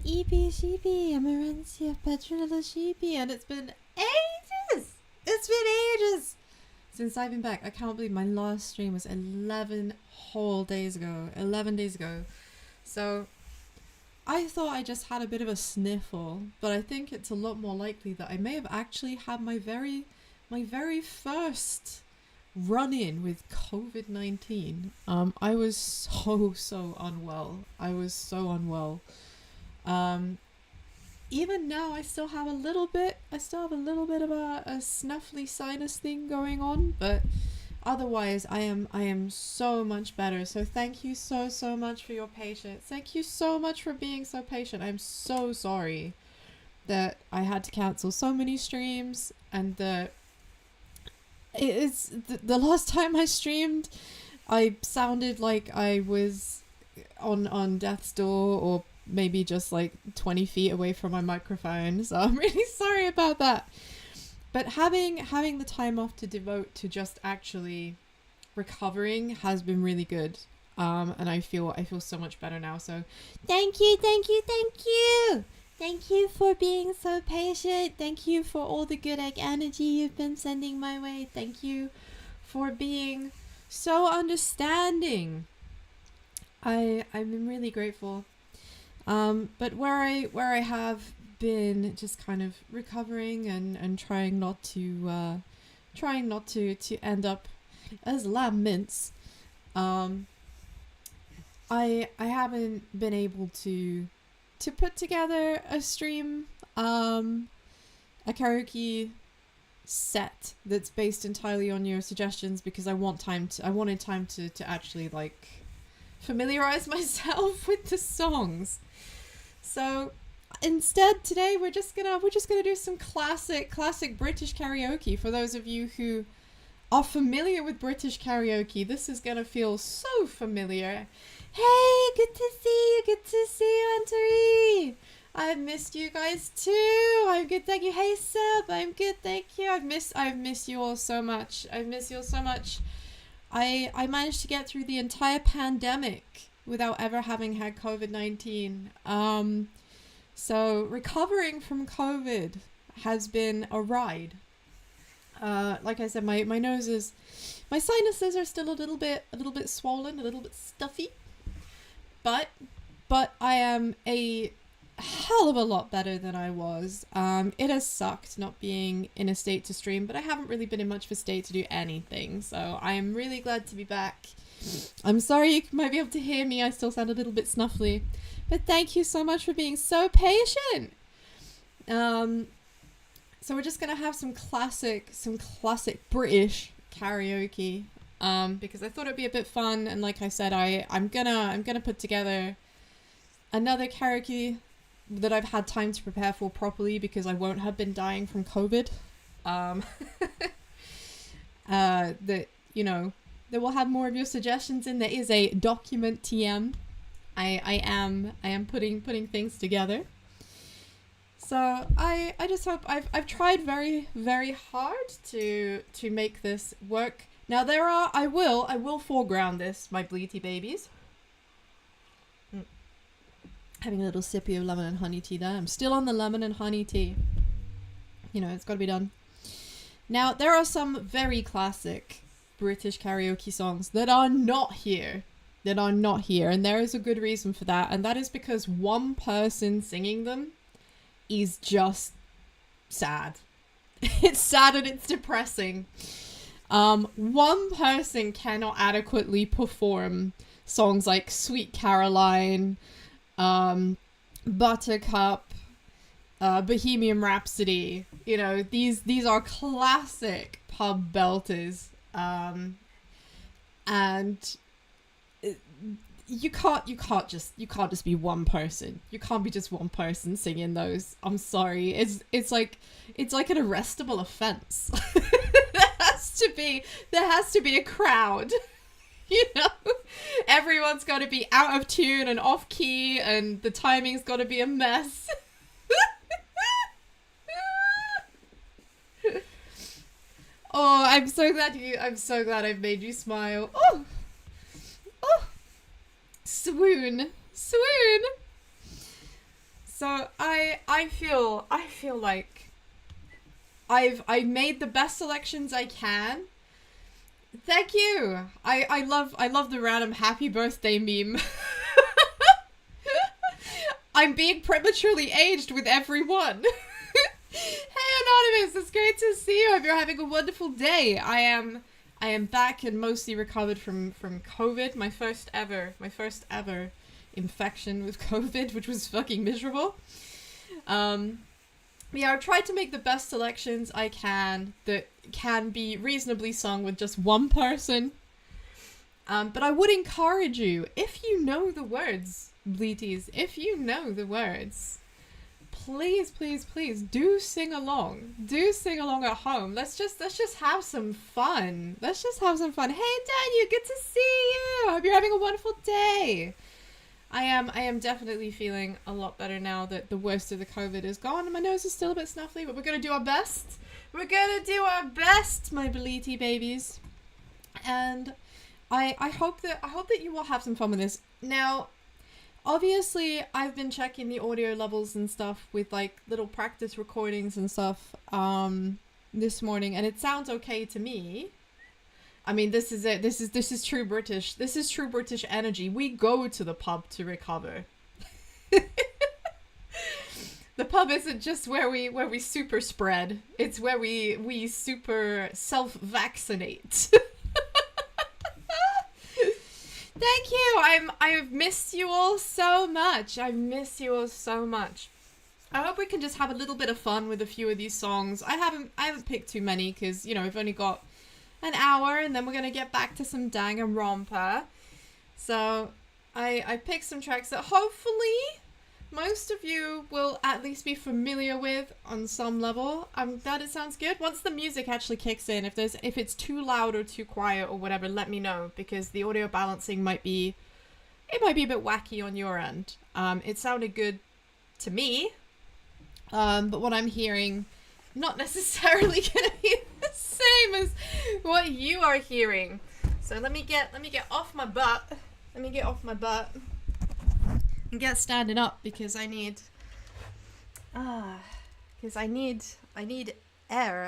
EP Sheepy, Amarantia Petrula Sheepy, and it's been ages! It's been ages since I've been back. I can't believe my last stream was 11 whole days ago. 11 days ago. So, I thought I just had a bit of a sniffle, but I think it's a lot more likely that I may have actually had my very first run-in with COVID-19. I was so unwell. I was so unwell. Even now I still have a little bit of a snuffly sinus thing going on, but otherwise I am so much better. So thank you so much for your patience. Thank you so much for being so patient. I'm so sorry that I had to cancel so many streams, and that it's the last time I streamed I sounded like I was on death's door, or maybe just like 20 feet away from my microphone, so I'm really sorry about that. But having the time off to devote to just actually recovering has been really good, and I feel so much better now. So thank you for being so patient. Thank you for all the good egg energy you've been sending my way. Thank you for being so understanding. I'm really grateful. But where I have been just kind of recovering and trying not to end up as lamb mince, I haven't been able to put together a stream, a karaoke set that's based entirely on your suggestions, because I wanted time to actually like familiarize myself with the songs. So instead today we're just gonna do some classic British karaoke. For those of you who are familiar with British karaoke, this is gonna feel so familiar. Hey, good to see you, Antori. I've missed you guys too. I'm good, thank you. Hey Seb, I'm good, thank you. I've missed you all so much. I managed to get through the entire pandemic without ever having had COVID-19. So recovering from COVID has been a ride. Like I said, my sinuses are still a little bit swollen, a little bit stuffy. But I am a hell of a lot better than I was. It has sucked not being in a state to stream, but I haven't really been in much of a state to do anything, so I am really glad to be back. I'm sorry you might be able to hear me, I still sound a little bit snuffly, but thank you so much for being so patient. So we're just gonna have some classic British karaoke, because I thought it'd be a bit fun, and like I said, I'm gonna put together another karaoke that I've had time to prepare for properly, because I won't have been dying from COVID. That, you know, that will have more of your suggestions in. There is a document TM. I am putting things together. So I just hope I've tried very, very hard to make this work. Now I will foreground this, my bleaty babies. Having a little sippy of lemon and honey tea there. I'm still on the lemon and honey tea. You know, it's got to be done. Now, there are some very classic British karaoke songs that are not here. And there is a good reason for that. And that is because one person singing them is just sad. It's sad and it's depressing. One person cannot adequately perform songs like Sweet Caroline, Buttercup, Bohemian Rhapsody. You know, these are classic pub belters, and you can't just be one person. You can't be just one person singing those. I'm sorry. It's like an arrestable offense. There has to be a crowd. You know, everyone's got to be out of tune and off key, and the timing's got to be a mess. Oh, I'm so glad I've made you smile. Oh, swoon. So I feel like I've made the best selections I can. Thank you. I love the random happy birthday meme. I'm being prematurely aged with everyone. Hey Anonymous, it's great to see you. I hope you're having a wonderful day. I am back and mostly recovered from COVID. My first ever infection with COVID, which was fucking miserable. Yeah, I've tried to make the best selections I can that can be reasonably sung with just one person. But I would encourage you, if you know the words, Bleaties, if you know the words, please, please, please do sing along. Do sing along at home. Let's just have some fun. Let's just have some fun. Hey Daniel, good to see you. I hope you're having a wonderful day. I am definitely feeling a lot better now that the worst of the COVID is gone. My nose is still a bit snuffly, but we're gonna do our best. We're gonna do our best, my Bleaty babies. And I hope that you will have some fun with this. Now, obviously, I've been checking the audio levels and stuff with like little practice recordings and stuff this morning, and it sounds okay to me. I mean, this is it. This is true British. This is true British energy. We go to the pub to recover. The pub isn't just where we super spread. It's where we super self-vaccinate. Thank you. I've missed you all so much. I miss you all so much. I hope we can just have a little bit of fun with a few of these songs. I haven't picked too many because, you know, we've only got an hour and then we're gonna get back to some Danganronpa. So I picked some tracks that hopefully most of you will at least be familiar with on some level. I'm glad it sounds good. Once the music actually kicks in, if it's too loud or too quiet or whatever, let me know, because the audio balancing might be a bit wacky on your end. It sounded good to me, but what I'm hearing not necessarily gonna be the same as what you are hearing. So let me get off my butt. Let me get off my butt and get standing up because I need air. I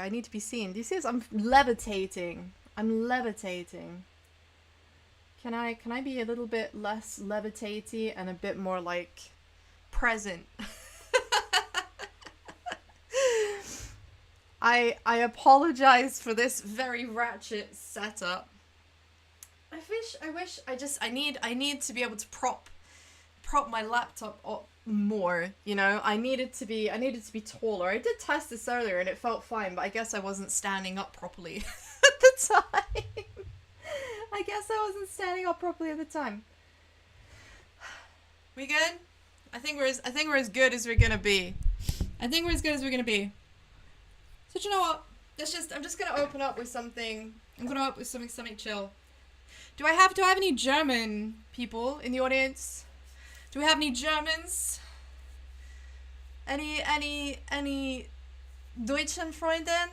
need to be seen. Do you see this? I'm levitating. Can I be a little bit less levitatey and a bit more like present? I apologize for this very ratchet setup. I need to be able to prop my laptop up more, you know. I needed to be taller. I did test this earlier and it felt fine, but I guess I wasn't standing up properly at the time. We good? I think we're as good as we're gonna be. So you know what? I'm just gonna open up with something. I'm gonna open with something chill. Do I have any German people in the audience? Do we have any Germans? Any Deutschen Freunden?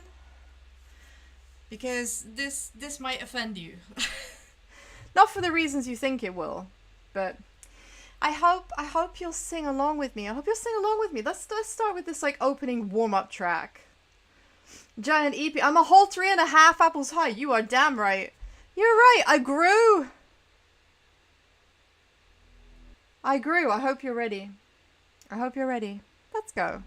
Because this might offend you. Not for the reasons you think it will, but I hope you'll sing along with me. Let's start with this like opening warm-up track. Giant EP. I'm a whole 3.5 apples high. You are damn right. You're right. I grew. I hope you're ready. Let's go.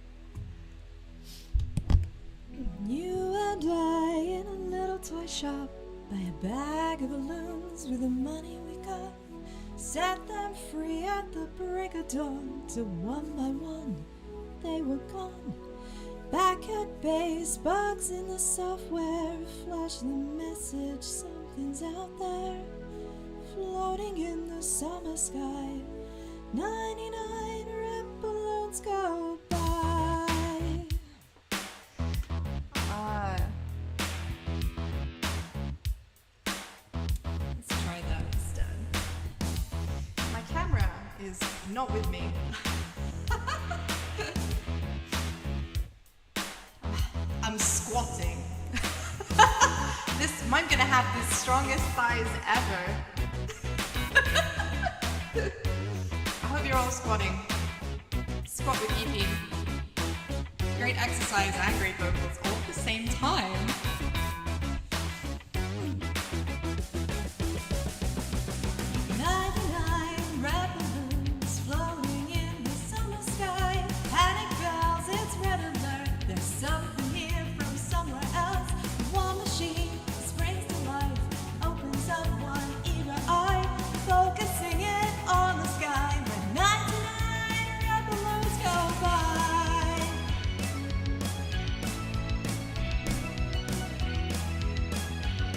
You and I in a little toy shop, buy a bag of balloons with the money we got, set them free at the break of dawn, till one by one they were gone. Back at base, bugs in the software flash the message, something's out there, floating in the summer sky. 99 red balloons go by. Let's try that instead. My camera is not with me. I'm squatting. I'm gonna have the strongest thighs ever. I hope you're all squatting. squat with EP. Great exercise and great vocals all at the same time.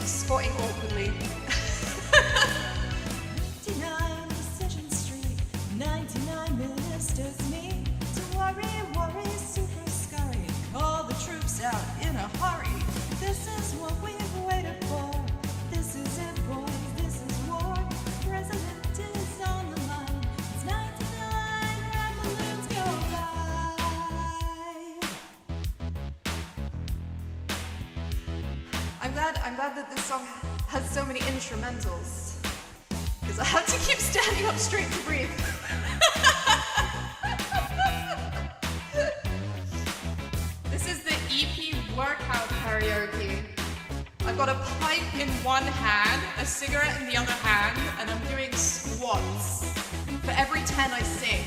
Squatting awkwardly. 99 Decision Street, 99 ministers meet to worry, super scurry. Call the troops out in a hurry. This is what we've waited for. This is it, boys, this is war. President is on the line. It's 99 red balloons go by. I'm glad that this song has so many instrumentals, because I have to keep standing up straight to breathe. This is the EP workout karaoke. I've got a pipe in one hand, a cigarette in the other hand, and I'm doing squats for every 10 I sing.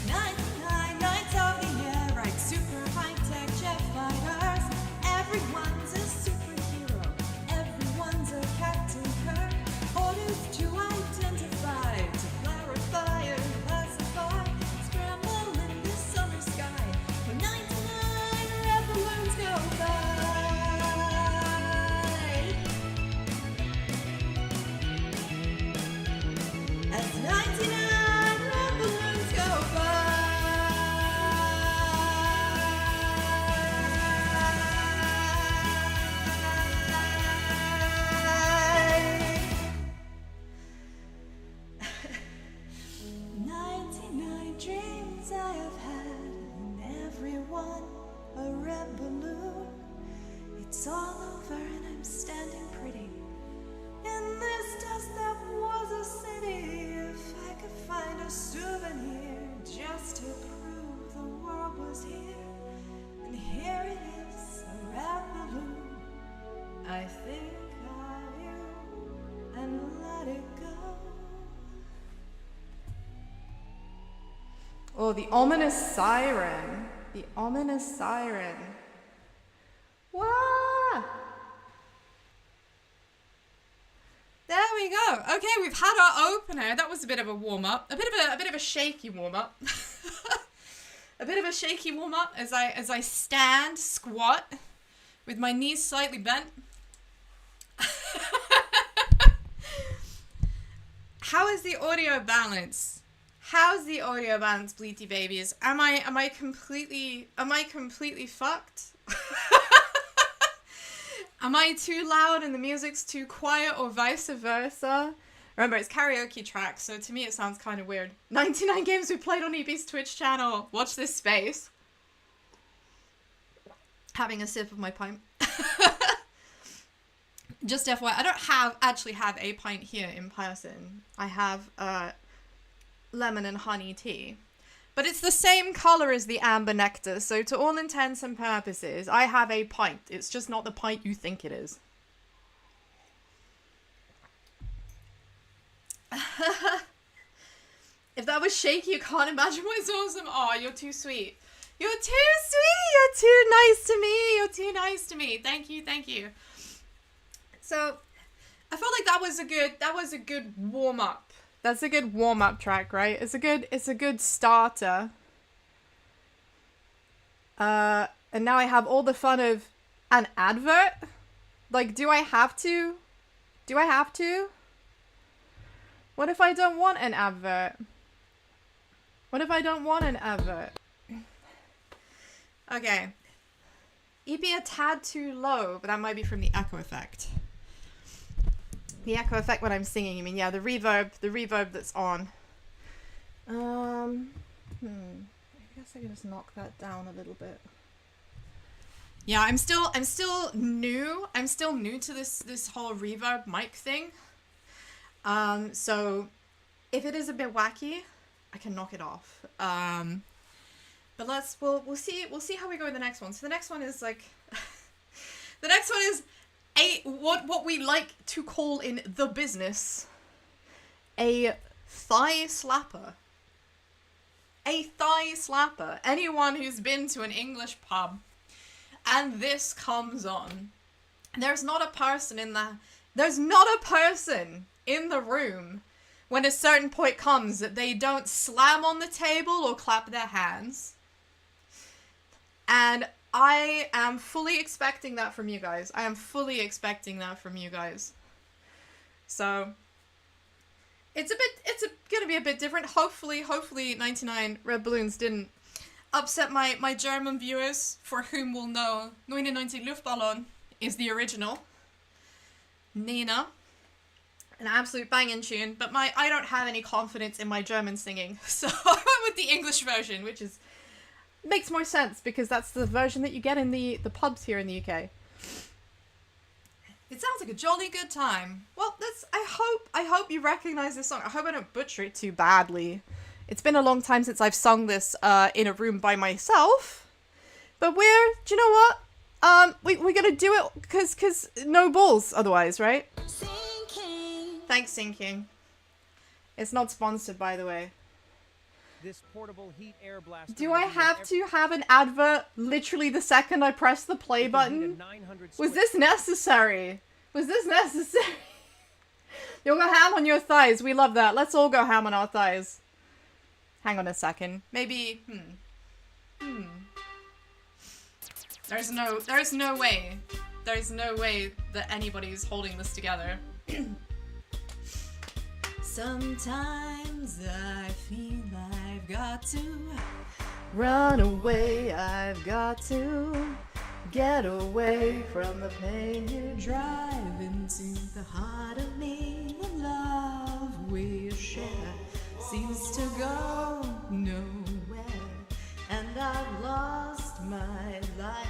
99 nights of the year, right? Super high-tech jet fighters. Everyone's a superhero. Everyone's a Captain Kirk. Orders to identify, to clarify and classify. Scramble in the summer sky, where 99 red balloons go by. As 99 red balloons go by. 99 dreams I have had, and every one a red balloon. It's all over and I'm standing pretty in this dust that was a city. If I could find a souvenir just to prove the world was here, and here it is, a red balloon. I think of you and let it go. Oh, the ominous siren. The ominous siren. Wah! There we go. Okay, we've had our opener. That was a bit of a warm-up. A bit of a shaky warm-up. A bit of a shaky warm-up as I stand, squat, with my knees slightly bent. How is the audio balance? How's the audio balance, bleaty babies? Am I completely fucked? Am I too loud and the music's too quiet, or vice versa? Remember, it's karaoke tracks, so to me it sounds kind of weird. 99 games we played on EB's Twitch channel. Watch this space. Having a sip of my pint. Just FYI, I don't actually have a pint here in person. I have lemon and honey tea. But it's the same color as the amber nectar, so to all intents and purposes, I have a pint. It's just not the pint you think it is. If that was shaky, you can't imagine what's awesome. Oh, you're too sweet. You're too sweet. You're too nice to me. You're too nice to me. Thank you. Thank you. So, I felt like that was a good warm up. That's a good warm-up track, right? It's a good starter. And now I have all the fun of an advert. Like, do I have to? Do I have to? What if I don't want an advert? What if I don't want an advert? Okay. EP a tad too low, but that might be from the echo effect. The echo effect when I'm singing, you mean? Yeah, the reverb that's on. I guess I can just knock that down a little bit. Yeah, I'm still new. I'm still new to this whole reverb mic thing. So if it is a bit wacky, knock it off. But we'll see how we go with the next one. So the next one is like, the next one is what we like to call in the business a thigh slapper. A thigh slapper. Anyone who's been to an English pub and this comes on, there's not a person in the room when a certain point comes that they don't slam on the table or clap their hands. And I am fully expecting that from you guys. So it's gonna be a bit different. Hopefully 99 Red Balloons didn't upset my German viewers, for whom will know 99 Luftballon is the original. Nina. An absolute banging tune, but I don't have any confidence in my German singing, so I went with the English version, which makes more sense, because that's the version that you get in the pubs here in the UK. It sounds like a jolly good time. Well, I hope you recognize this song. I hope I don't butcher it too badly. It's been a long time since I've sung this in a room by myself, but do you know what? We're gonna do it because no balls otherwise, right? Thanks, Sinking. It's not sponsored, by the way. This portable heat air blaster. Do I have to have an advert literally the second I press the play button? Was this necessary? You'll go ham on your thighs. We love that. Let's all go ham on our thighs. Hang on a second. Maybe, There's no way that anybody's holding this together. Sometimes I feel I've got to run away, I've got to get away from the pain you drive into the heart of me. The love we share seems to go nowhere, and I've lost my life,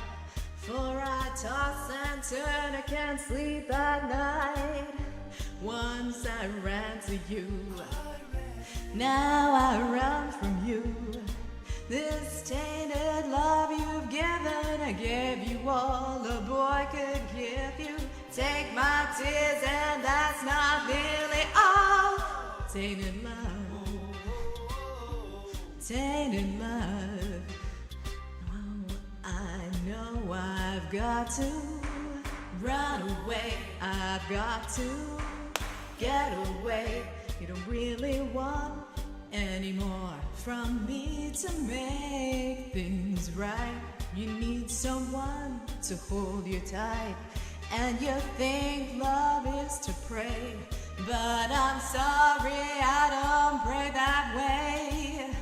for I toss and turn, I can't sleep at night. Once I ran to you, now I run from you. This tainted love you've given, I gave you all a boy could give you. Take my tears and that's not really all. Tainted love, tainted love. Oh, I know I've got to run away, I've got to get away. You don't really want any more from me to make things right. You need someone to hold you tight, and you think love is to pray, but I'm sorry, I don't pray that way.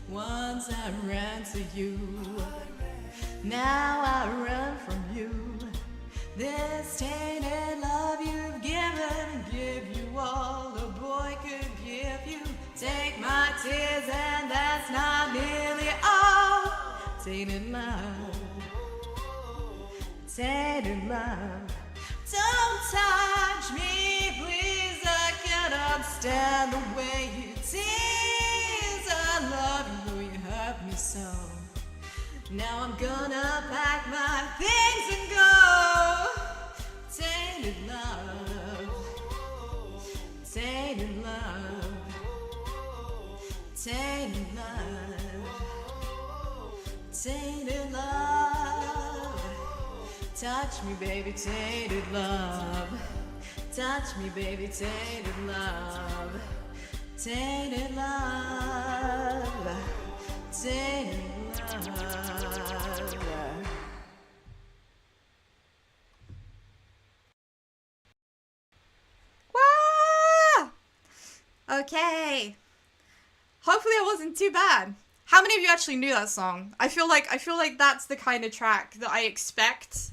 Once I ran to you, now I run from you. This tainted love you've given, give you all a boy could give you. Take my tears and that's not nearly all. Tainted love, tainted love. Don't touch me, please, I cannot stand the way you tease. I love you, though you hurt me so. Now I'm gonna pack my things and go. Tainted love, tainted love, tainted love, tainted love. Touch me, baby, tainted love. Touch me, baby, tainted love. Tainted love, tainted love. Okay. Hopefully it wasn't too bad. How many of you actually knew that song? I feel like that's the kind of track that I expect,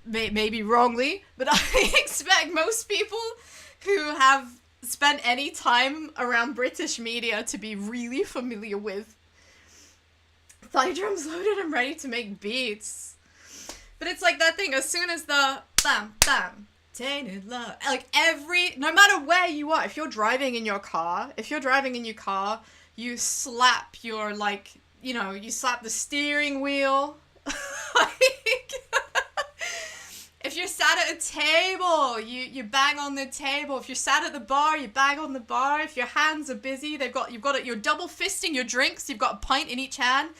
maybe wrongly, but I expect most people who have spent any time around British media to be really familiar with. Thigh drums loaded and ready to make beats. But it's like that thing, as soon as the bam, bam, tainted love, like no matter where you are, if you're driving in your car, you slap your, like, you know, you slap the steering wheel. Like, if you're sat at a table, you bang on the table. If you're sat at the bar, you bang on the bar. If your hands are busy, you're double fisting your drinks. You've got a pint in each hand.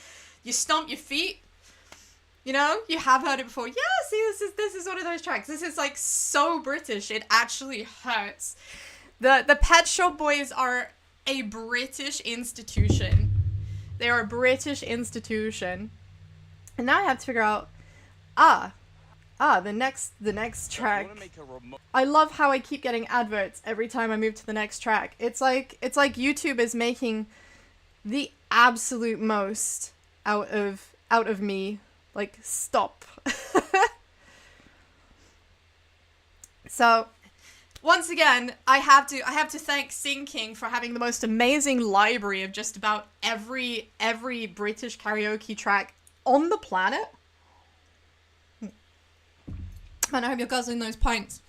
You stomp your feet. You know, you have heard it before. Yeah, see, this is one of those tracks. This is like so British, it actually hurts. The Pet Shop Boys are a British institution. They are a British institution. And now I have to figure out, the next track. I love how I keep getting adverts every time I move to the next track. It's like YouTube is making the absolute most out of me. Like, stop. So, once again, I have to thank Sing King for having the most amazing library of just about every British karaoke track on the planet. Man, I hope you're guzzling those pints.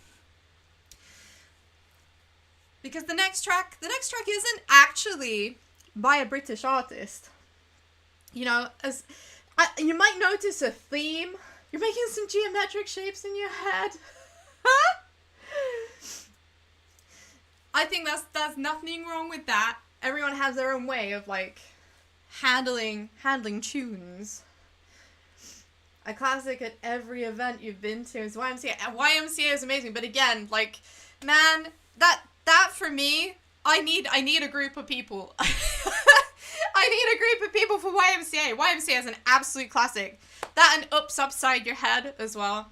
Because the next track isn't actually by a British artist. You know, you might notice a theme. You're making some geometric shapes in your head. I think that's nothing wrong with that. Everyone has their own way of, like, handling tunes. A classic at every event you've been to is YMCA. YMCA is amazing, but again, like, man, that for me, I need a group of people. I need a group of people for YMCA. YMCA is an absolute classic. That and Ups Upside Your Head as well.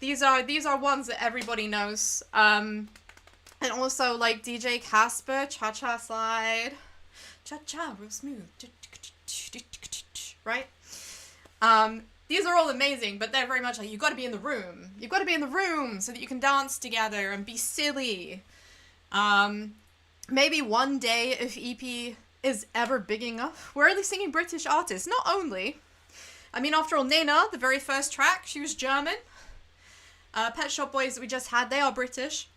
These are ones that everybody knows. And also, like, DJ Casper, Cha Cha Slide. Cha Cha, real smooth. Right? These are all amazing, but they're very much like, you've got to be in the room. You've got to be in the room so that you can dance together and be silly. Maybe one day, if EP is ever big enough, we're only singing British artists. Not only. I mean, after all, Nena, the very first track, she was German. Pet Shop Boys that we just had, they are British.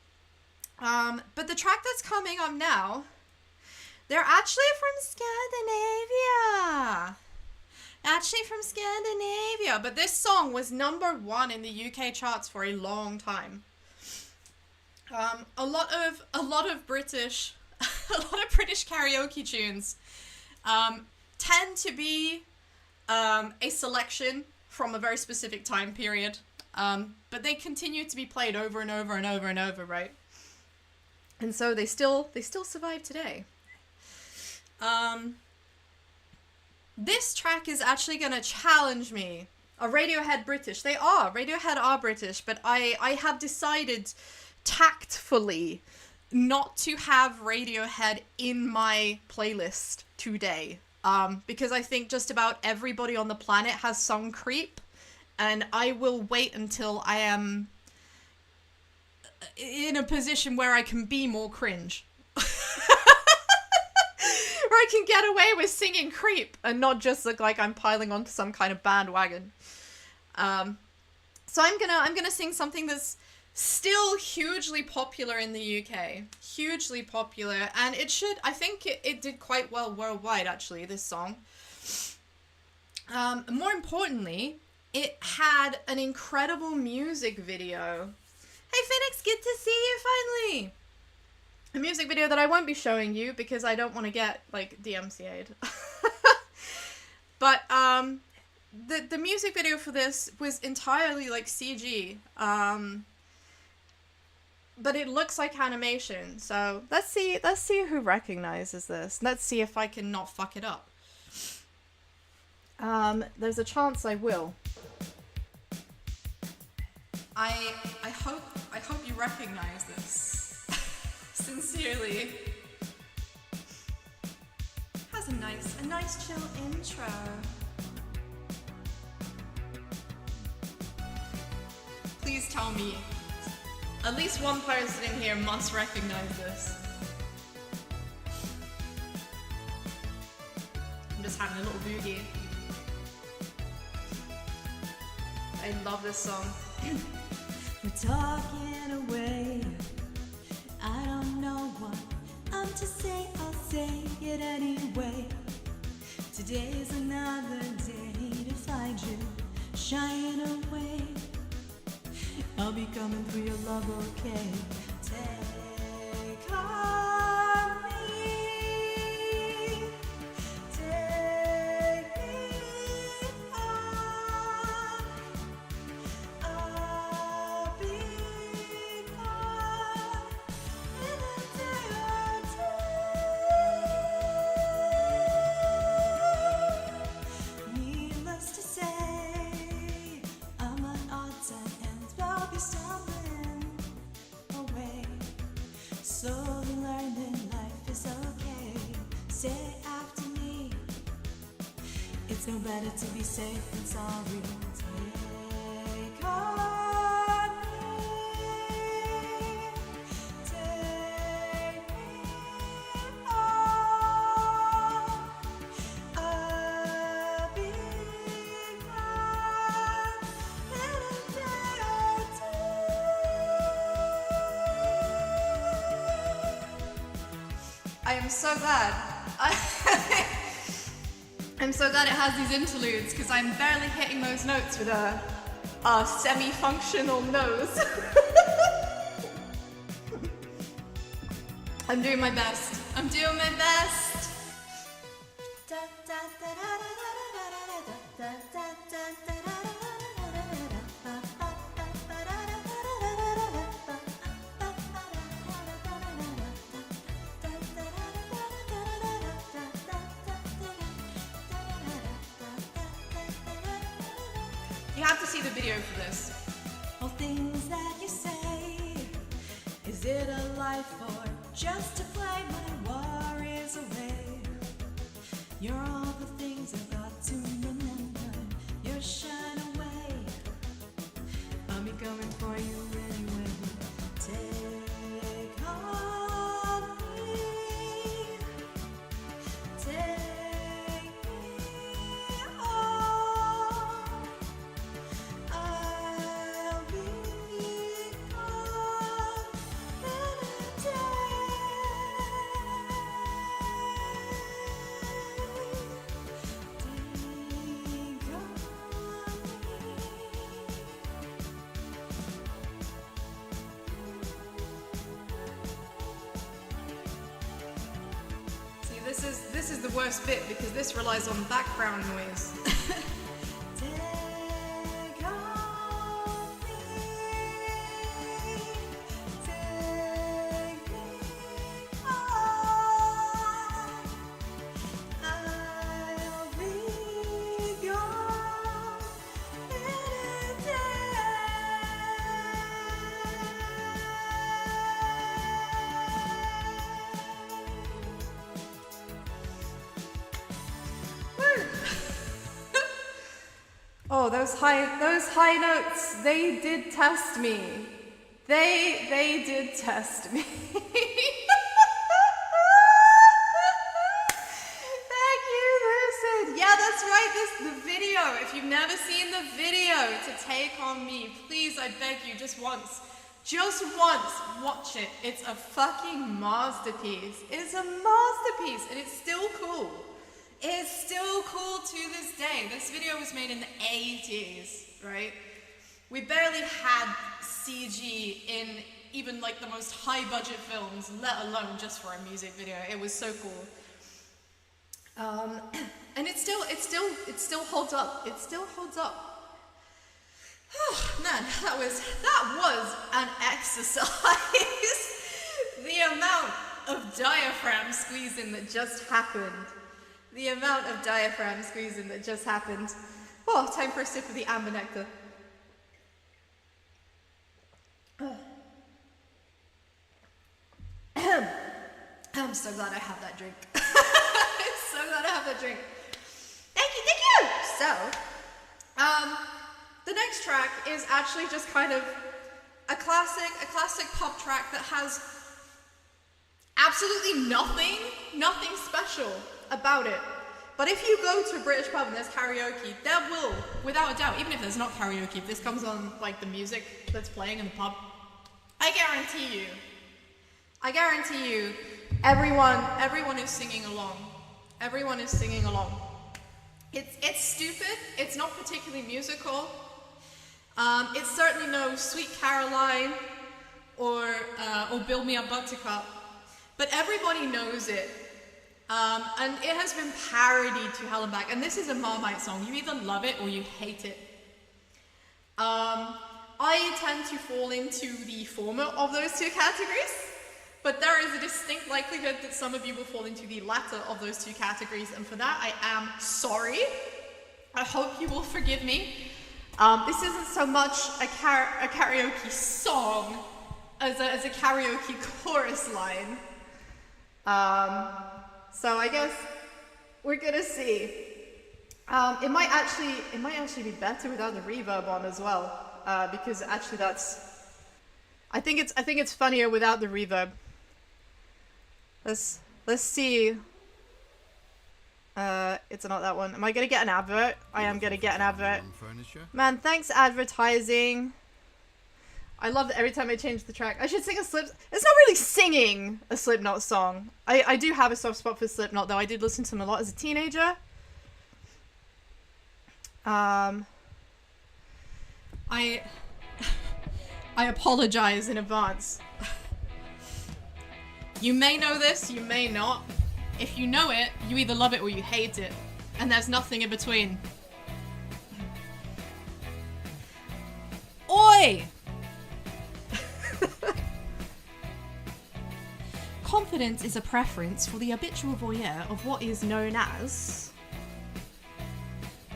But the track that's coming up now, they're actually from Scandinavia. But this song was #1 in the UK charts for a long time. A lot of British karaoke tunes tend to be a selection from a very specific time period, but they continue to be played over and over and over and over, right? And so they still survive today. This track is actually going to challenge me. Radiohead are British, but I have decided tactfully not to have Radiohead in my playlist today. Because I think just about everybody on the planet has sung Creep, and I will wait until I am in a position where I can be more cringe. Where I can get away with singing Creep and not just look like I'm piling onto some kind of bandwagon. So I'm gonna sing something that's still hugely popular in the UK. Hugely popular, and I think it did quite well worldwide, actually, this song. More importantly, it had an incredible music video. Hey Phoenix, good to see you finally! A music video that I won't be showing you because I don't want to get, like, DMCA'd. But, the music video for this was entirely, like, CG. But it looks like animation, so let's see who recognizes this. Let's see if I can not fuck it up. There's a chance I will. I hope you recognize this. Sincerely. Has a nice chill intro. Please tell me at least one person in here must recognize this. I'm just having a little boogie. I love this song. We're talking away. I don't know what I'm to say, I'll say it anyway. Today's another day to find you shying away. I'll be coming through your love, okay? Take on me, take me on. I'll be gone in a day or two. Needless to say, I'm on odds and ends, but I'll be stumbling away. Slowly learning life is okay. Say after me, it's no better to be safe than sorry. Take on me, take me on. I'll be gone in a day or two. I am so glad. I'm so glad it has these interludes because I'm barely hitting those notes with a semi-functional nose. I'm doing my best. I'm doing my best. You have to see the video for this. All things that you say, is it a life or just to play my worries away? You're all the things I've got to remember. You're shine away. I'll be coming for you anyway. Take on me, take me on. I'll be gone in a day. Take on me. See, this is the worst bit because this relies on background noise. Take on me, take me on. I'll be gone in a day. Oh, those high notes, they did test me. They did test me. Thank you, Lucid. Yeah, that's right, the video. If you've never seen the video to Take On Me, please, I beg you, just once, watch it. It's a fucking masterpiece. It's a masterpiece, and it's still cool. It's still cool to this day. This video was made in the 80s, right? We barely had CG in even like the most high budget films, let alone just for a music video. It was so cool. And it still holds up. It still holds up. Man, that was an exercise. The amount of diaphragm squeezing that just happened. The amount of diaphragm squeezing that just happened. Oh, time for a sip of the amber nectar. I'm so glad I have that drink. I'm so glad I have that drink. Thank you. So, the next track is actually just kind of a classic pop track that has absolutely nothing special about it. But if you go to a British pub and there's karaoke, there will, without a doubt, even if there's not karaoke, if this comes on like the music that's playing in the pub, I guarantee you, everyone is singing along. Everyone is singing along. It's stupid. It's not particularly musical. It's certainly no Sweet Caroline or Build Me a Buttercup, but everybody knows it. And it has been parodied to hell and back. And this is a Marmite song. You either love it or you hate it. I tend to fall into the former of those two categories, but there is a distinct likelihood that some of you will fall into the latter of those two categories, and for that I am sorry. I hope you will forgive me. This isn't so much a karaoke song as a karaoke chorus line. So I guess we're gonna see. It might actually be better without the reverb on as well, because actually I think it's funnier without the reverb. Let's see. It's not that one. Am I gonna get an advert? I am gonna get an advert. Man, thanks advertising. I love that every time I change the track. I should sing a Slip. It's not really singing a Slipknot song. I do have a soft spot for Slipknot though. I did listen to them a lot as a teenager. I apologize in advance. You may know this, you may not. If you know it, you either love it or you hate it. And there's nothing in between. Oi! Confidence is a preference for the habitual voyeur of what is known as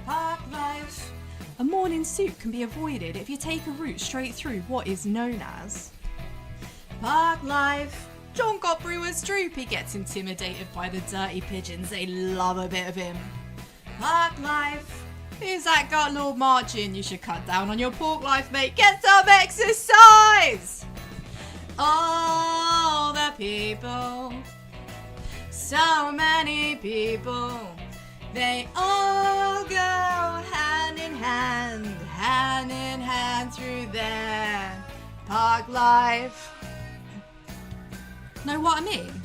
park life. A morning suit can be avoided if you take a route straight through what is known as park life. John got Brewer's droop, he gets intimidated by the dirty pigeons, they love a bit of him. Park life. Who's that got Lord marching? You should cut down on your pork life, mate. Get some exercise! All the people, so many people, they all go hand in hand through their park life. Know what I mean?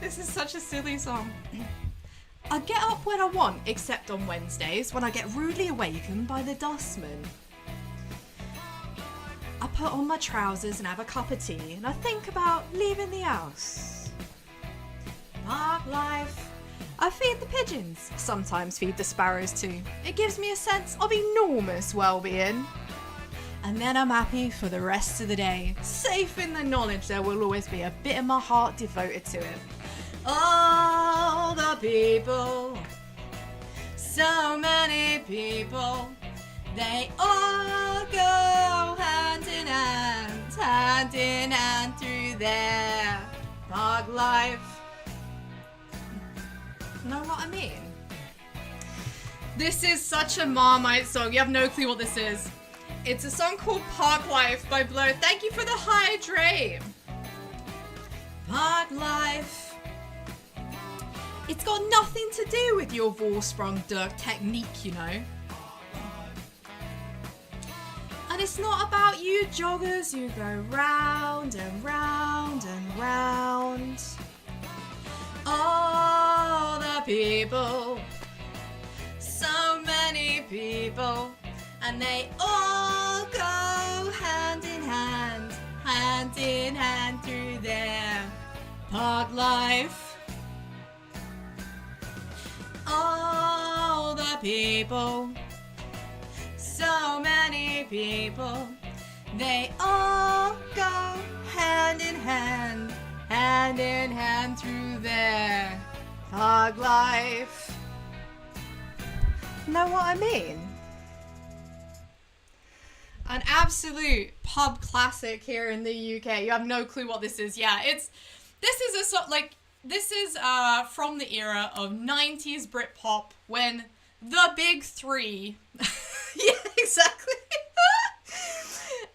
This is such a silly song. I get up when I want, except on Wednesdays when I get rudely awakened by the dustman. I put on my trousers and have a cup of tea, and I think about leaving the house. Park life. I feed the pigeons, sometimes feed the sparrows too. It gives me a sense of enormous well-being. And then I'm happy for the rest of the day, safe in the knowledge there will always be a bit of my heart devoted to it. All the people, so many people, they all go hand in hand through their park life. Know what I mean? This is such a Marmite song, you have no clue what this is. It's a song called Park Life by Blur. Thank you for the hydrate. Park Life. It's got nothing to do with your Vorsprung Dirk technique, you know. And it's not about you joggers who go round and round and round. All the people, so many people, and they all go hand in hand through their park life. All the people, so many people, they all go hand in hand through their park life. Know what I mean? An absolute pub classic here in the UK. You have no clue what this is. Yeah, this is from the era of 90s Britpop when the big three. Yeah, exactly.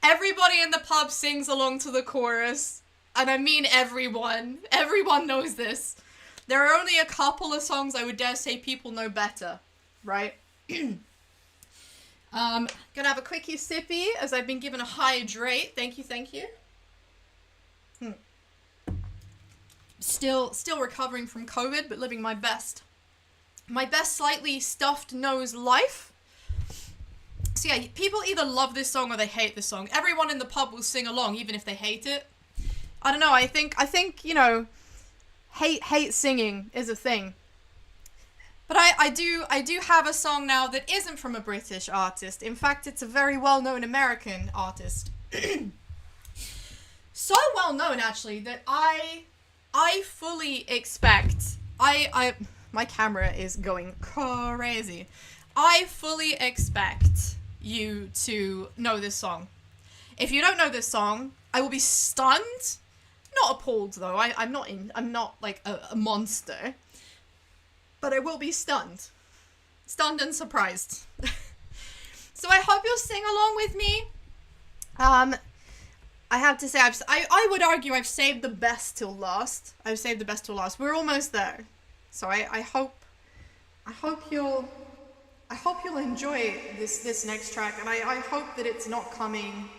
Everybody in the pub sings along to the chorus, and I mean everyone. Everyone knows this. There are only a couple of songs I would dare say people know better, right? Gonna have a quickie sippy as I've been given a hydrate. Thank you. Still recovering from COVID, but living my best slightly stuffed nose life. So yeah, people either love this song or they hate this song. Everyone in the pub will sing along, even if they hate it. I don't know, I think, you know, hate singing is a thing. But I do have a song now that isn't from a British artist. In fact, it's a very well-known American artist. So well-known, actually, that I fully expect... my camera is going crazy. I fully expect you to know this song. If you don't know this song, I will be stunned. Not appalled, though. I'm not like a monster. But I will be stunned. Stunned and surprised. So I hope you'll sing along with me. I have to say, I would argue I've saved the best till last. We're almost there. So I hope you'll enjoy this next track, and I hope that it's not coming.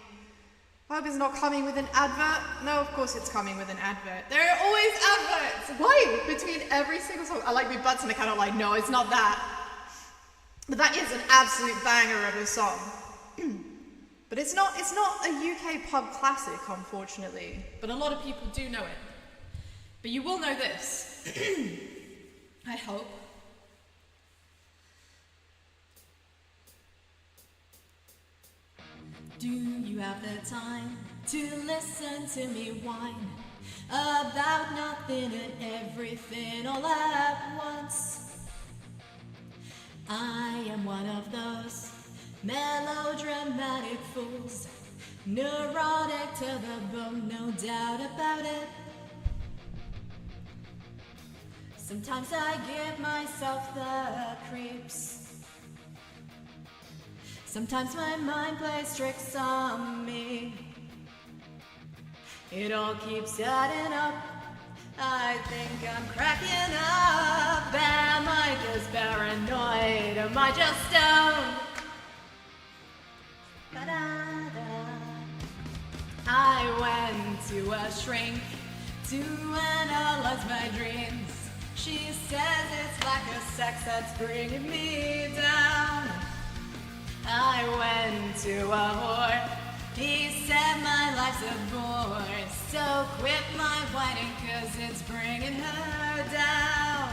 I hope it's not coming with an advert. No, of course it's coming with an advert. There are always adverts. Why? Between every single song. I like my butts and I kind of like, no, it's not that. But that is an absolute banger of a song. But it's not a UK pub classic, unfortunately. But a lot of people do know it. But you will know this. I hope. Do you have the time to listen to me whine about nothing and everything all at once? I am one of those melodramatic fools, neurotic to the bone, no doubt about it. Sometimes I give myself the creeps. Sometimes my mind plays tricks on me. It all keeps adding up. I think I'm cracking up. Am I just paranoid? Am I just stoned? I went to a shrink to analyze my dreams. She says it's lack of sex that's bringing me down. I went to a whore. He said my life's a bore. So quit my whining, 'cause it's bringing her down.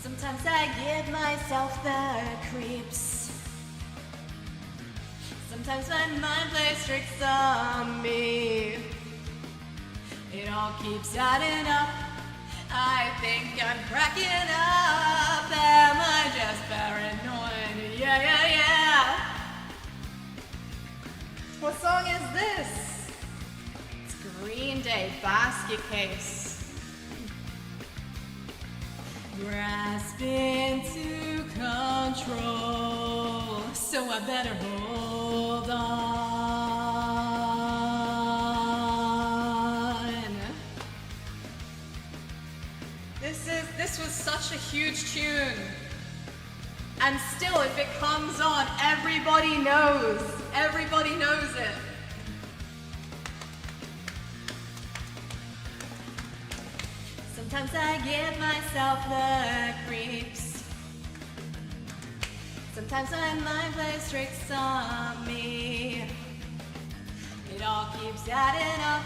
Sometimes I give myself the creeps. Sometimes my mind plays tricks on me. It all keeps adding up. I think I'm cracking up. Am I just paranoid? Yeah. What song is this? It's Green Day, Basket Case. Grasping to control, so I better hold on. This was such a huge tune. And still, if it comes on, everybody knows. Everybody knows it. Sometimes I give myself the creeps. Sometimes my mind plays tricks on me. It all keeps adding up.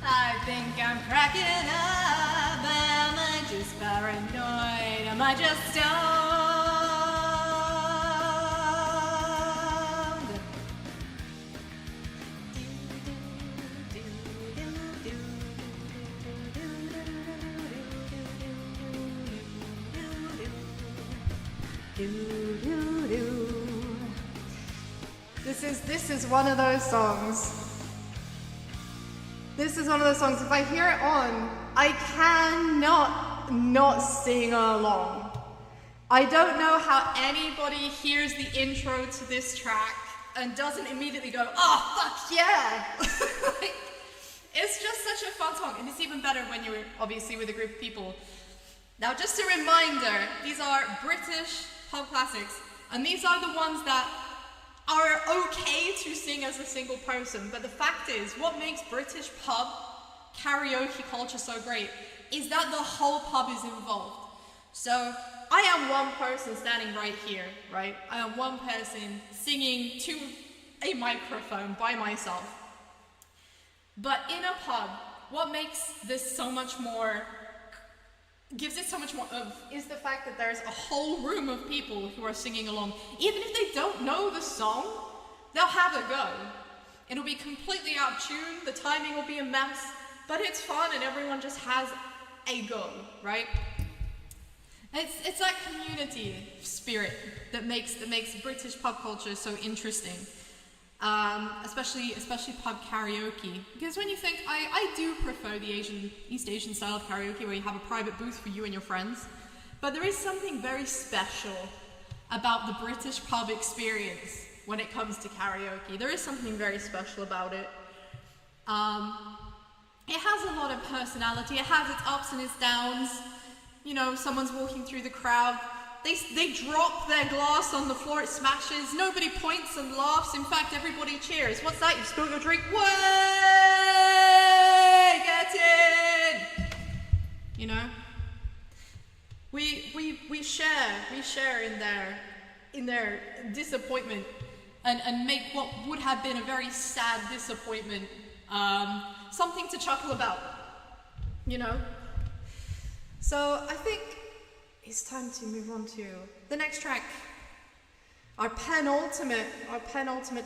I think I'm cracking up. Am I just paranoid? Am I just stoned? This is one of those songs. This is one of those songs, if I hear it on, I cannot not sing along. I don't know how anybody hears the intro to this track and doesn't immediately go, oh, fuck yeah! Like, it's just such a fun song, and it's even better when you're obviously with a group of people. Now, just a reminder, these are British pub classics, and these are the ones that are okay to sing as a single person, but the fact is, what makes British pub karaoke culture so great is that the whole pub is involved. So I am one person standing right here, right? I am one person singing to a microphone by myself. But in a pub, what makes this so much more, gives it so much more oomph, is the fact that there's a whole room of people who are singing along. Even if they don't know the song, they'll have a go. It'll be completely out of tune, the timing will be a mess, but it's fun and everyone just has a go, right? It's that community spirit that makes British pub culture so interesting, especially pub karaoke. Because when you think, I do prefer the East Asian style of karaoke where you have a private booth for you and your friends, but there is something very special about the British pub experience when it comes to karaoke. There is something very special about it. It has a lot of personality. It has its ups and its downs. You know, someone's walking through the crowd. They drop their glass on the floor, it smashes. Nobody points and laughs. In fact, everybody cheers. What's that? You spilled your drink? Way! Get in! You know? We share in their disappointment and make what would have been a very sad disappointment something to chuckle about, you know? So I think it's time to move on to the next track. Our penultimate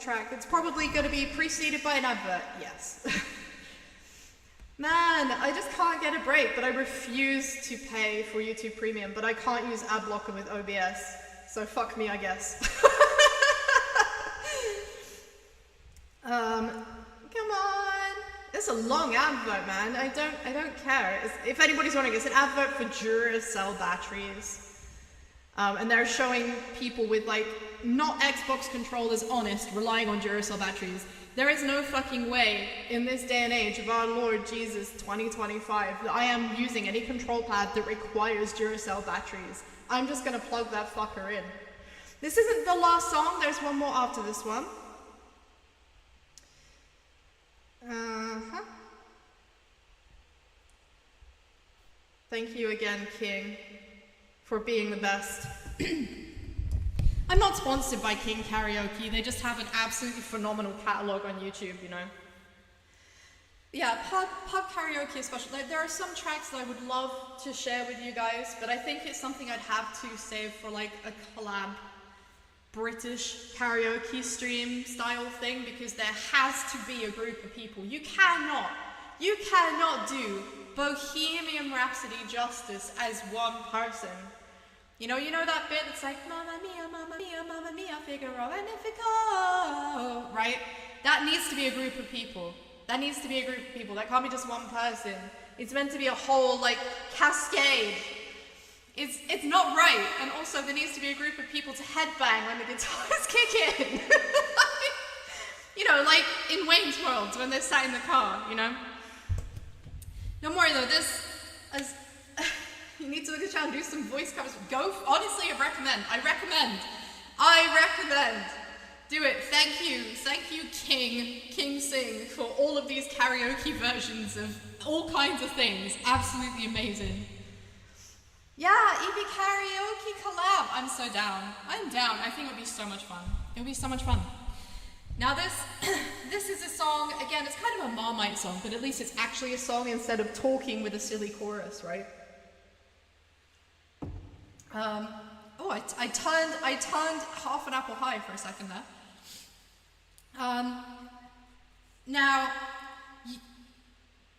track. It's probably going to be preceded by an advert, yes. Man, I just can't get a break, but I refuse to pay for YouTube Premium, but I can't use ad blocker with OBS, so fuck me, I guess. Come on. It's a long advert, man. I don't care. If anybody's wondering, it's an advert for Duracell batteries. And they're showing people with, like, not Xbox controllers, honest, relying on Duracell batteries. There is no fucking way in this day and age of our Lord Jesus 2025 that I am using any control pad that requires Duracell batteries. I'm just gonna plug that fucker in. This isn't the last song. There's one more after this one. Thank you again, King, for being the best. I'm not sponsored by King Karaoke, they just have an absolutely phenomenal catalogue on YouTube, you know. Yeah, pub karaoke especially. Like, there are some tracks that I would love to share with you guys, but I think it's something I'd have to save for like a collab British karaoke stream style thing, because there has to be a group of people. You cannot do Bohemian Rhapsody justice as one person. You know that bit that's like, Mamma mia, Figaro, Magnifico, right? That needs to be a group of people. That can't be just one person. It's meant to be a whole, like, cascade. It's not right. And also there needs to be a group of people to headbang when the guitars kick in. You know, like in Wayne's World when they're sat in the car, you know? Don't worry though, you need to look at the channel and do some voice covers. Honestly, I recommend. Do it. Thank you, King Sing, for all of these karaoke versions of all kinds of things. Absolutely amazing. Yeah, EP karaoke collab. I'm so down. I'm down. I think it would be so much fun. Now this is a song, again, it's kind of a Marmite song, but at least it's actually a song instead of talking with a silly chorus, right? I turned half an apple high for a second there. Now,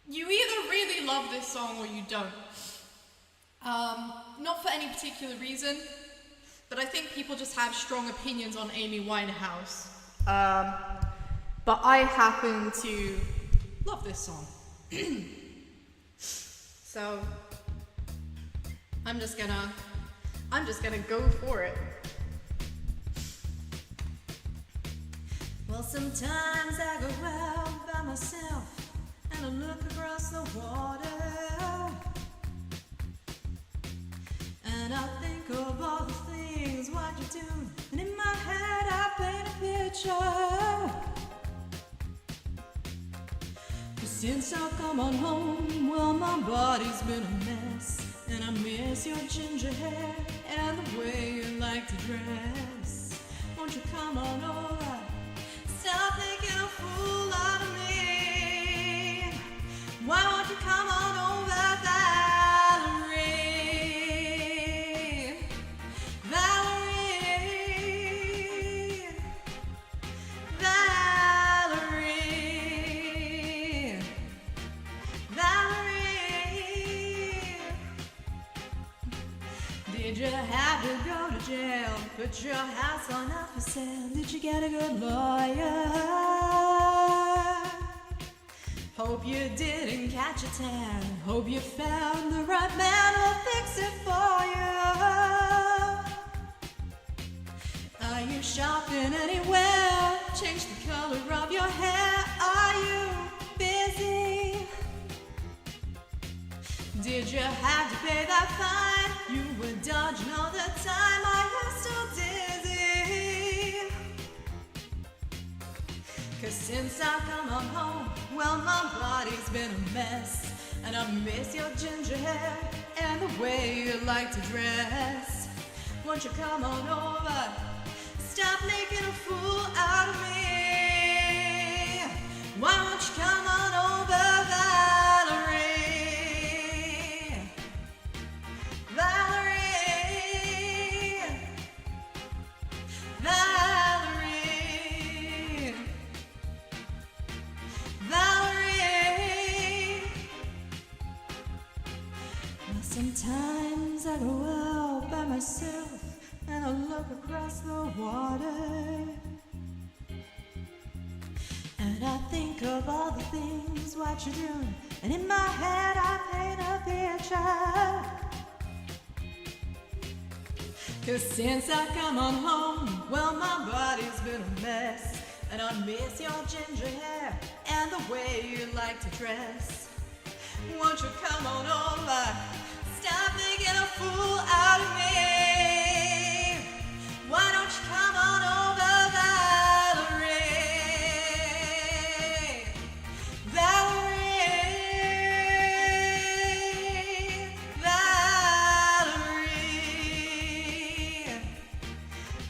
you either really love this song or you don't. Not for any particular reason, but I think people just have strong opinions on Amy Winehouse. But I happen to love this song. So, I'm just gonna go for it. Well, sometimes I go out by myself and I look across the water, and I think of all the things what you do, and in my head I paint a picture. 'Cause since I've come on home, well, my body's been a mess. And I miss your ginger hair and the way you like to dress. Won't you come on over? Stop making a fool out of me. Why won't you come on over, Valerie? Valerie. Valerie. Valerie. Did you have to go to jail? Put your house on up for sale? Did you get a good lawyer? Hope you didn't catch a tan. Hope you found the right man who'll fix it for you. Are you shopping anywhere? Change the color of your hair. Are you busy? Did you have to pay that fine? You were dodging all the time. Are you still dizzy? 'Cause since I've come on home, well, my body's been a mess. And I miss your ginger hair and the way you like to dress. Won't you come on over? Stop making a fool out of me. Why won't you come on over, Valerie? Valerie. Valerie. Valerie. Well, sometimes I go out by myself and I look across the water, and I think of all the things what you're doing, and in my head I paint a picture. 'Cause since I come on home, well, my body's been a mess. And I miss your ginger hair and the way you like to dress. Won't you come on over? Stop making a fool out of me. Why don't you come on over, Valerie? Valerie. Valerie.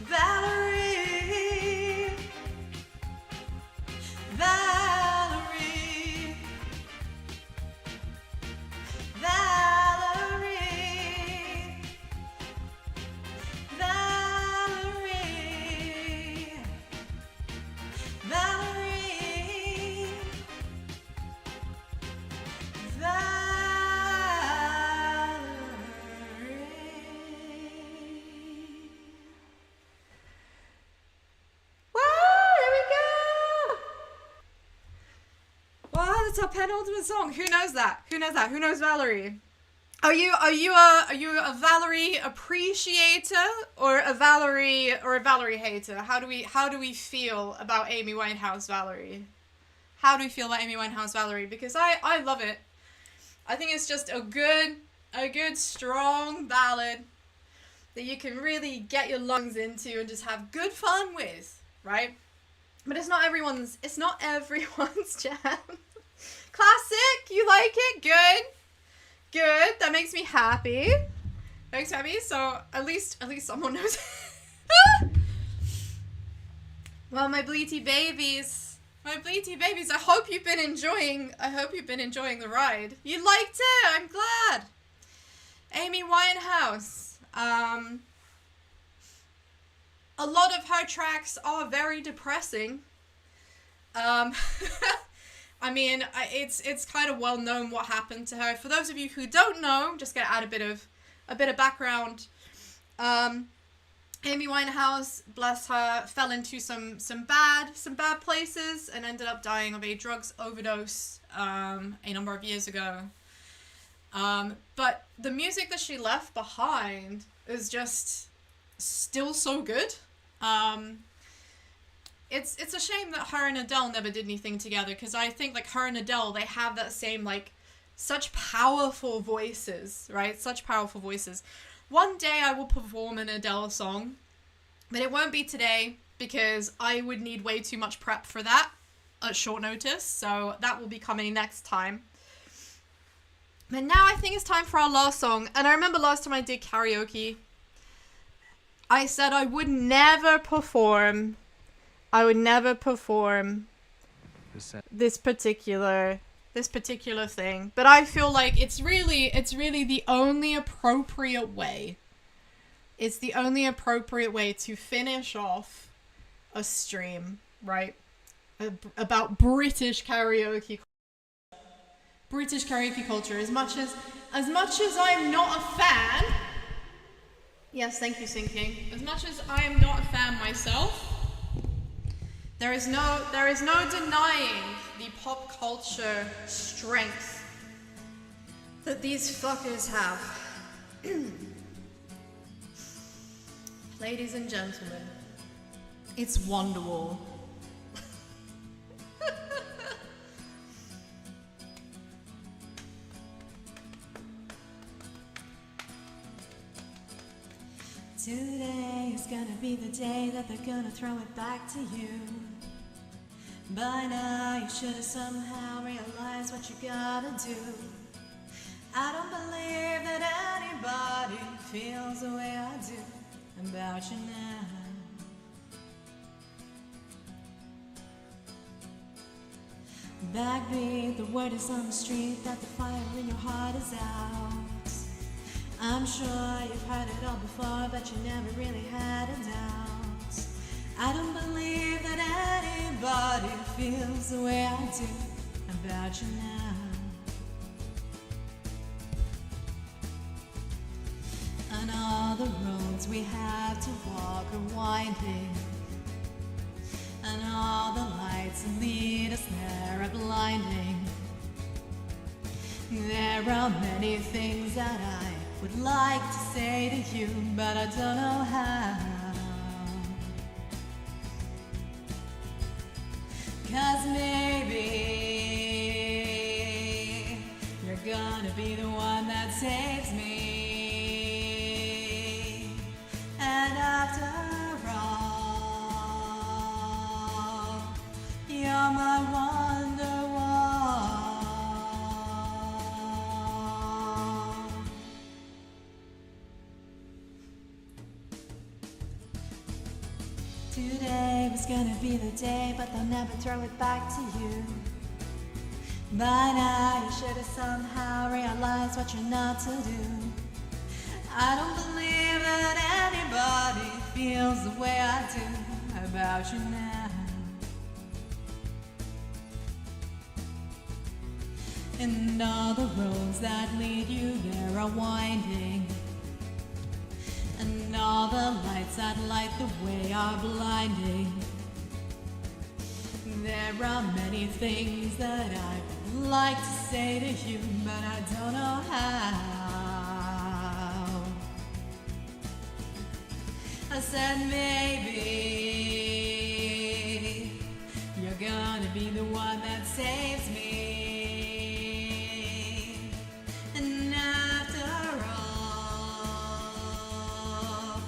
Valerie. Valerie. Valerie. Valerie. Valerie. Valerie. Wow, there we go. Wow, that's our penultimate song. Who knows that? Who knows that? Who knows Valerie? Are you a Valerie appreciator or a Valerie hater? How do we feel about Amy Winehouse Valerie? How do we feel about Amy Winehouse Valerie? Because I love it. I think it's just a good strong ballad that you can really get your lungs into and just have good fun with, right? But it's not everyone's jam. Classic, you like it? Good. That makes me happy. So at least someone knows. Well, my bleaty babies. I hope you've been enjoying the ride. You liked it. I'm glad. Amy Winehouse. A lot of her tracks are very depressing. I mean, it's kind of well known what happened to her. For those of you who don't know, just gonna add a bit of background. Amy Winehouse, bless her, fell into some bad places and ended up dying of a drugs overdose a number of years ago. But the music that she left behind is just still so good. It's a shame that her and Adele never did anything together, because I think like her and Adele, they have that same like such powerful voices, right? Such powerful voices. One day I will perform an Adele song, but it won't be today because I would need way too much prep for that. at short notice, so that will be coming next time. But now I think it's time for our last song. And I remember last time I did karaoke, I said I would never perform this particular thing. But I feel like it's really the only appropriate way. It's the only appropriate way to finish off a stream, right? About British karaoke culture. As much as I'm not a fan. Yes, thank you, Sinking. As much as I am not a fan myself, there is no denying the pop culture strength that these fuckers have. Ladies and gentlemen, it's Wonderwall. Today is gonna be the day that they're gonna throw it back to you. By now you should have somehow realized what you gotta do. I don't believe that anybody feels the way I do about you now. Backbeat, the word is on the street that the fire in your heart is out. I'm sure you've heard it all before, but you never really had a doubt. I don't believe that anybody feels the way I do about you now. And all the roads we have to walk are winding, and all the lights that lead us there are blinding. There are many things that I would like to say to you, but I don't know how. 'Cause maybe you're gonna be the one that saves me. And after all, you're my Wonderwall. Today was gonna be the day, but they'll never throw it back to you. By now you should have somehow realized what you're not to do. I don't believe that anybody feels the way I do about you now. And all the roads that lead you there are winding, and all the lights that light the way are blinding. There are many things that I would like to say to you, but I don't know how. I said maybe you're gonna be the one that saves me. And after all,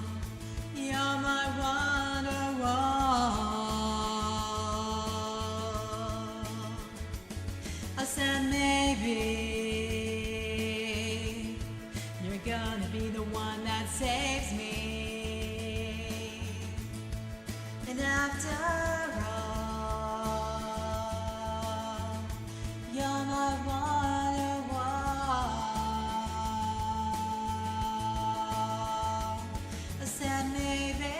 you're my Wonderwall. I said maybe you're gonna be the one that saves me. And after all, you're my Wonderwall. I said maybe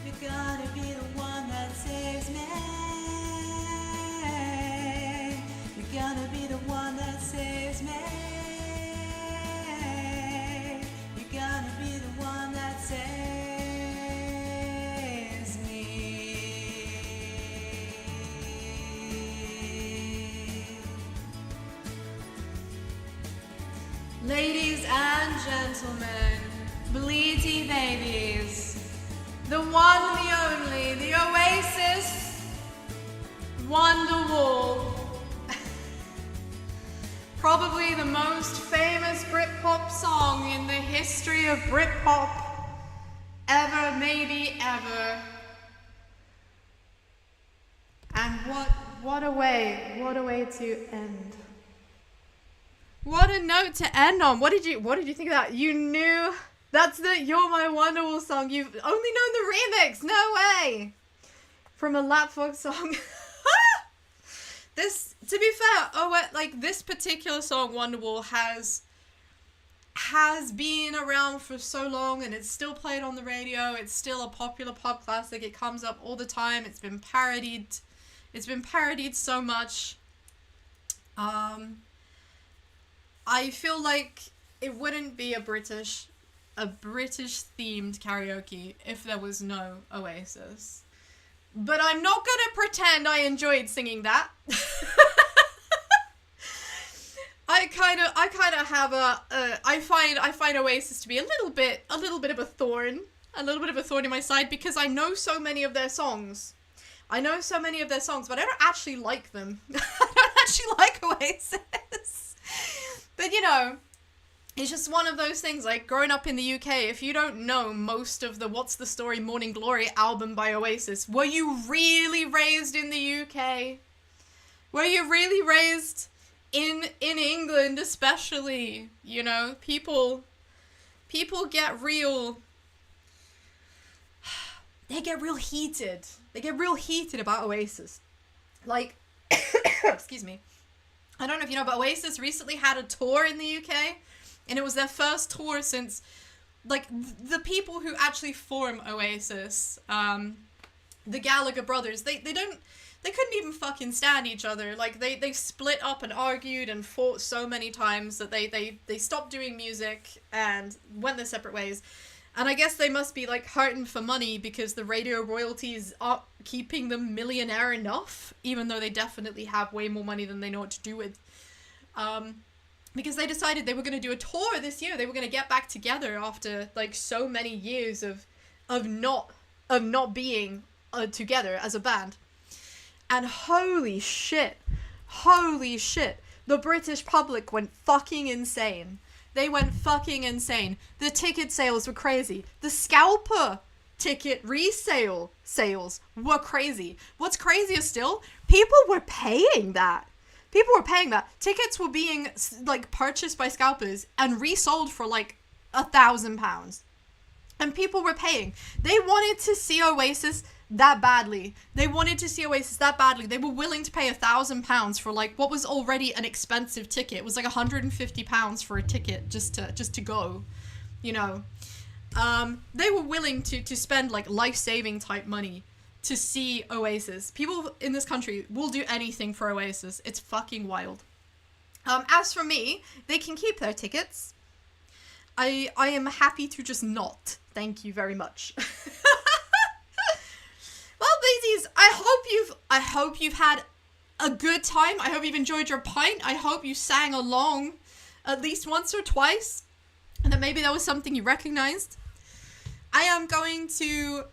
you're gonna be the one that saves me. You're gonna be the one that saves me. You're gonna be the one that saves me. Ladies and gentlemen, bleedy babies, the one, the only, the Oasis, Wonderwall. Probably the most famous Britpop song in the history of Britpop ever, maybe ever. What a way to end. What a note to end on. What did you think of that? You knew that's the You're My Wonderwall song. You've only known the remix. No way. From a Lapfolk song. This, to be fair, like this particular song, Wonderwall, has been around for so long, and it's still played on the radio. It's still a popular pop classic. It comes up all the time. It's been parodied. It's been parodied so much. I feel like it wouldn't be a British themed karaoke if there was no Oasis. But I'm not gonna pretend I enjoyed singing that. I kind of have I find Oasis to be a little bit of a thorn in my side, because I know so many of their songs. But I don't actually like them. I don't actually like Oasis. But you know, it's just one of those things, like growing up in the UK, if you don't know most of the What's the Story Morning Glory album by Oasis, were you really raised in the UK? Were you really raised in England especially? You know, people get real, they get real heated about Oasis. Like, excuse me, I don't know if you know, but Oasis recently had a tour in the UK, and it was their first tour since, like, the people who actually form Oasis, the Gallagher brothers, they couldn't even fucking stand each other. Like, they split up and argued and fought so many times that they stopped doing music and went their separate ways. And I guess they must be, like, hurting for money because the radio royalties aren't keeping them millionaire enough, even though they definitely have way more money than they know what to do with. Because they decided they were going to do a tour this year. They were going to get back together after, like, so many years of not being together as a band. And holy shit, the British public went fucking insane. They went fucking insane. The ticket sales were crazy. The scalper ticket resale sales were crazy. What's crazier still, people were paying that. Tickets were being, like, purchased by scalpers and resold for, like, £1,000. And people were paying. They wanted to see Oasis that badly. They were willing to pay £1,000 for, like, what was already an expensive ticket. It was like £150 for a ticket just to go, you know. They were willing to spend, like, life-saving type money to see Oasis. People in this country will do anything for Oasis. It's fucking wild. As for me, they can keep their tickets. I am happy to just not. Thank you very much. Well, ladies, I hope you've had a good time. I hope you've enjoyed your pint. I hope you sang along at least once or twice, and that maybe that was something you recognized. I am going to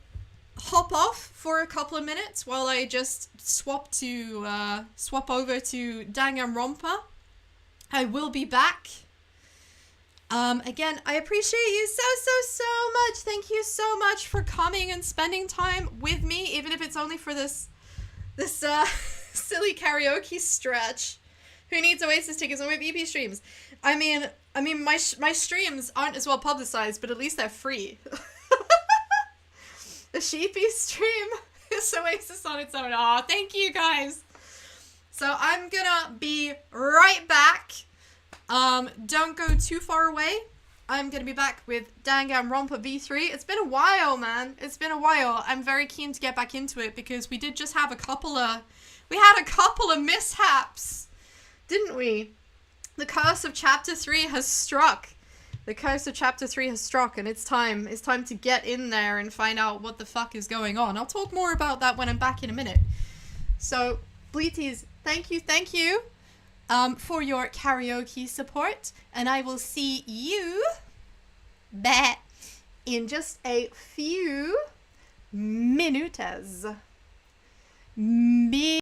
hop off for a couple of minutes while I just swap over to Danganronpa. I will be back. Again, I appreciate you so much. Thank you so much for coming and spending time with me, even if it's only for this silly karaoke stretch. Who needs Oasis tickets on my BP streams? I mean, my streams aren't as well publicized, but at least they're free. The Sheepy stream is Oasis on its own. Aw, thank you guys. So I'm gonna be right back. Don't go too far away. I'm gonna be back with Danganronpa V3. It's been a while, man. It's been a while. I'm very keen to get back into it because we did just have a couple of mishaps, didn't we? The curse of Chapter 3 has struck. And it's time to get in there and find out what the fuck is going on. I'll talk more about that when I'm back in a minute. So, Bleaties, thank you, for your karaoke support, and I will see you back in just a few minutes.